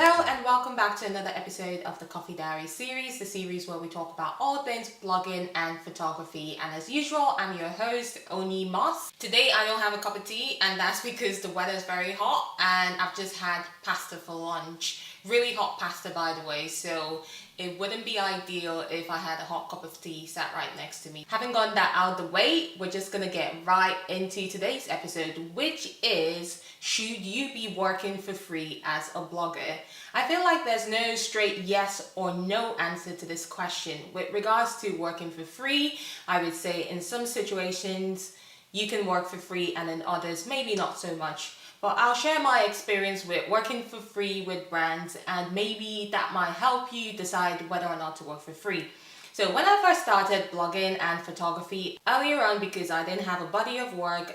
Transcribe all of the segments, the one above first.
Hello and welcome back to another episode of the Coffee Diaries series, the series where we talk about all things blogging and photography. And as usual, I'm your host, Oni Moss. Today I don't have a cup of tea, and that's because the weather is very hot and I've just had pasta for lunch. Really hot pasta, by the way, so it wouldn't be ideal if I had a hot cup of tea sat right next to me. Having gotten that out of the way, we're just gonna get right into today's episode, which is, should you be working for free as a blogger? I feel like there's no straight yes or no answer to this question. With regards to working for free, I would say in some situations you can work for free and in others maybe not so much. But I'll share my experience with working for free with brands, and maybe that might help you decide whether or not to work for free. So when I first started blogging and photography earlier on, because I didn't have a body of work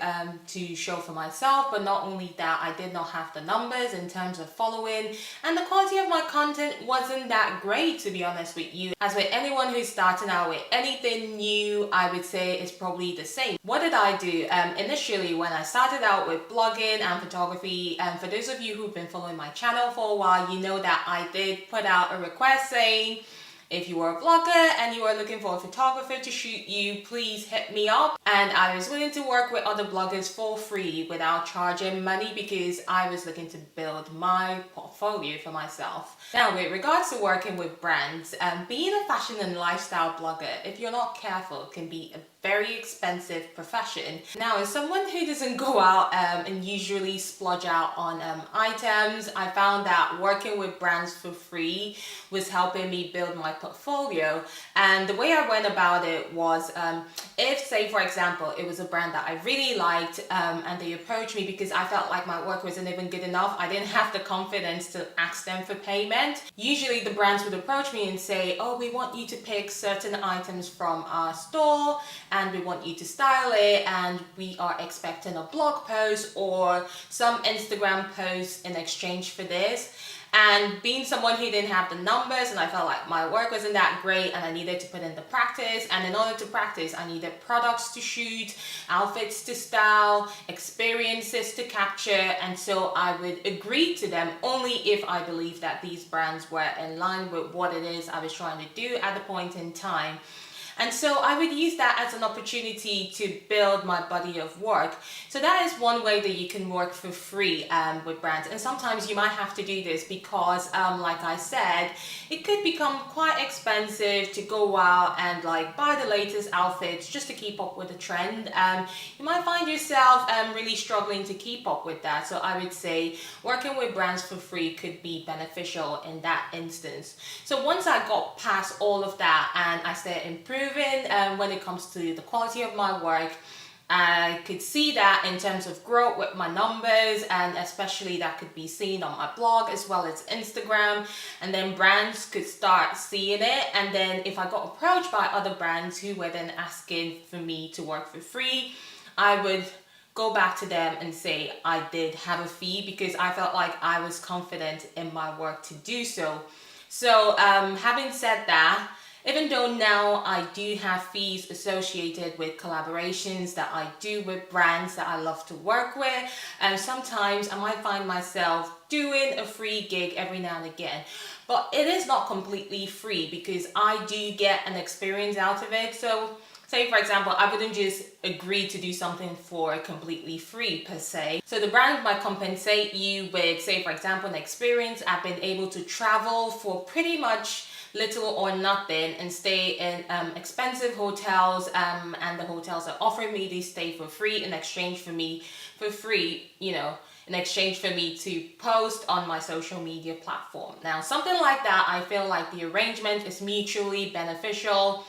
to show for myself, but not only that, I did not have the numbers in terms of following, and the quality of my content wasn't that great, to be honest with you. As with anyone who's starting out with anything new, I would say it's probably the same. What did I do? Initially, when I started out with blogging and photography, and for those of you who've been following my channel for a while, you know that I did put out a request saying, if you are a blogger and you are looking for a photographer to shoot you, please hit me up. And I was willing to work with other bloggers for free without charging money, because I was looking to build my portfolio for myself. Now, with regards to working with brands, being a fashion and lifestyle blogger, if you're not careful, can be a very expensive profession. Now, as someone who doesn't go out and usually splurge out on items, I found that working with brands for free was helping me build my portfolio. And the way I went about it was, if, say for example, it was a brand that I really liked and they approached me because I felt like my work wasn't even good enough, I didn't have the confidence to ask them for payment. Usually the brands would approach me and say, oh, we want you to pick certain items from our store and we want you to style it, and we are expecting a blog post or some Instagram post in exchange for this. And being someone who didn't have the numbers, and I felt like my work wasn't that great and I needed to put in the practice, and in order to practice I needed products to shoot, outfits to style, experiences to capture, and so I would agree to them only if I believed that these brands were in line with what it is I was trying to do at the point in time. And so I would use that as an opportunity to build my body of work. So that is one way that you can work for free with brands. And sometimes you might have to do this because, like I said, it could become quite expensive to go out and like buy the latest outfits just to keep up with the trend. You might find yourself really struggling to keep up with that. So I would say working with brands for free could be beneficial in that instance. So once I got past all of that and I started improving when it comes to the quality of my work, I could see that in terms of growth with my numbers, and especially that could be seen on my blog as well as Instagram, and then brands could start seeing it. And then if I got approached by other brands who were then asking for me to work for free, I would go back to them and say I did have a fee because I felt like I was confident in my work to do so. So having said that, even though now I do have fees associated with collaborations that I do with brands that I love to work with, and sometimes I might find myself doing a free gig every now and again. But it is not completely free because I do get an experience out of it. So say for example, I wouldn't just agree to do something for completely free per se. So the brand might compensate you with, say for example, an experience. I've been able to travel for pretty much little or nothing and stay in expensive hotels, and the hotels are offering me to stay for free in exchange for me for free, in exchange for me to post on my social media platform. Now, something like that, I feel like the arrangement is mutually beneficial,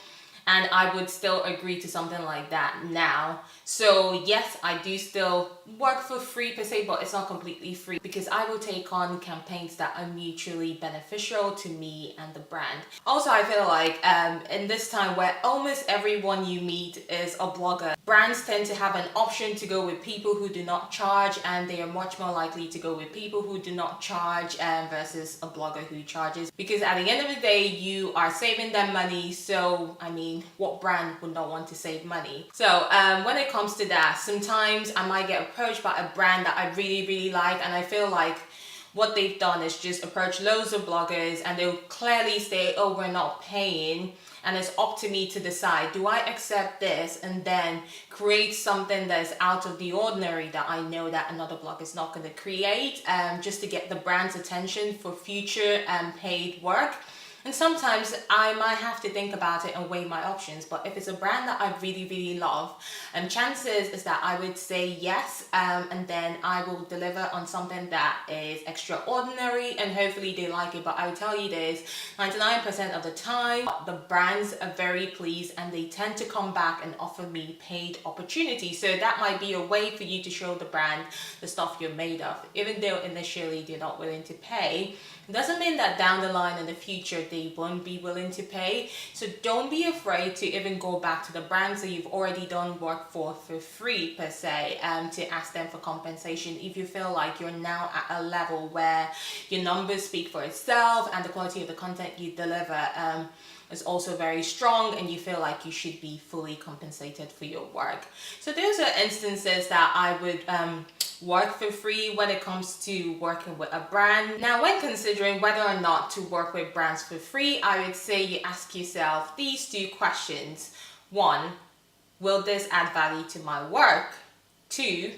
and I would still agree to something like that now. So yes, I do still work for free per se, but it's not completely free because I will take on campaigns that are mutually beneficial to me and the brand. Also, I feel like in this time where almost everyone you meet is a blogger, brands tend to have an option to go with people who do not charge, and they are much more likely to go with people who do not charge versus a blogger who charges, because at the end of the day you are saving them money. So I mean, what brand would not want to save money? So when it comes to that, sometimes I might get approached by a brand that I really like, and I feel like what they've done is just approach loads of bloggers and they'll clearly say, oh, we're not paying. And it's up to me to decide, do I accept this and then create something that is out of the ordinary that I know that another blog is not going to create, just to get the brand's attention for future paid work. And sometimes I might have to think about it and weigh my options, but if it's a brand that I really, really love, chances is that I would say yes, and then I will deliver on something that is extraordinary and hopefully they like it. But I will tell you this, 99% of the time, the brands are very pleased and they tend to come back and offer me paid opportunities. So that might be a way for you to show the brand the stuff you're made of. Even though initially they're not willing to pay, it doesn't mean that down the line in the future they won't be willing to pay. So don't be afraid to even go back to the brands that you've already done work for free per se, to ask them for compensation if you feel like you're now at a level where your numbers speak for itself and the quality of the content you deliver is also very strong and you feel like you should be fully compensated for your work. So those are instances that I would work for free when it comes to working with a brand. Now, when considering whether or not to work with brands for free, I would say you ask yourself these two questions. 1, will this add value to my work? 2,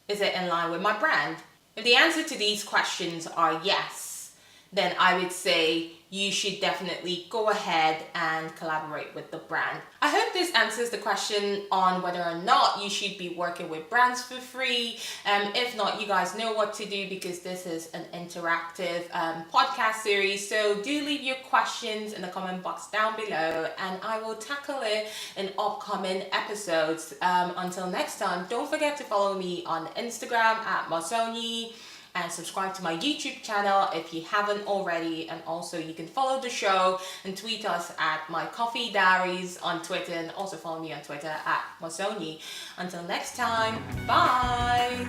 is it in line with my brand? If the answer to these questions are yes, then I would say you should definitely go ahead and collaborate with the brand. I hope this answers the question on whether or not you should be working with brands for free. If not, you guys know what to do because this is an interactive podcast series. So do leave your questions in the comment box down below and I will tackle it in upcoming episodes. Until next time, don't forget to follow me on Instagram at Mossonyi, and subscribe to my YouTube channel if you haven't already. And also you can follow the show and tweet us at My Coffee Diaries on Twitter, and also follow me on Twitter at Mossonyi. Until next time, bye!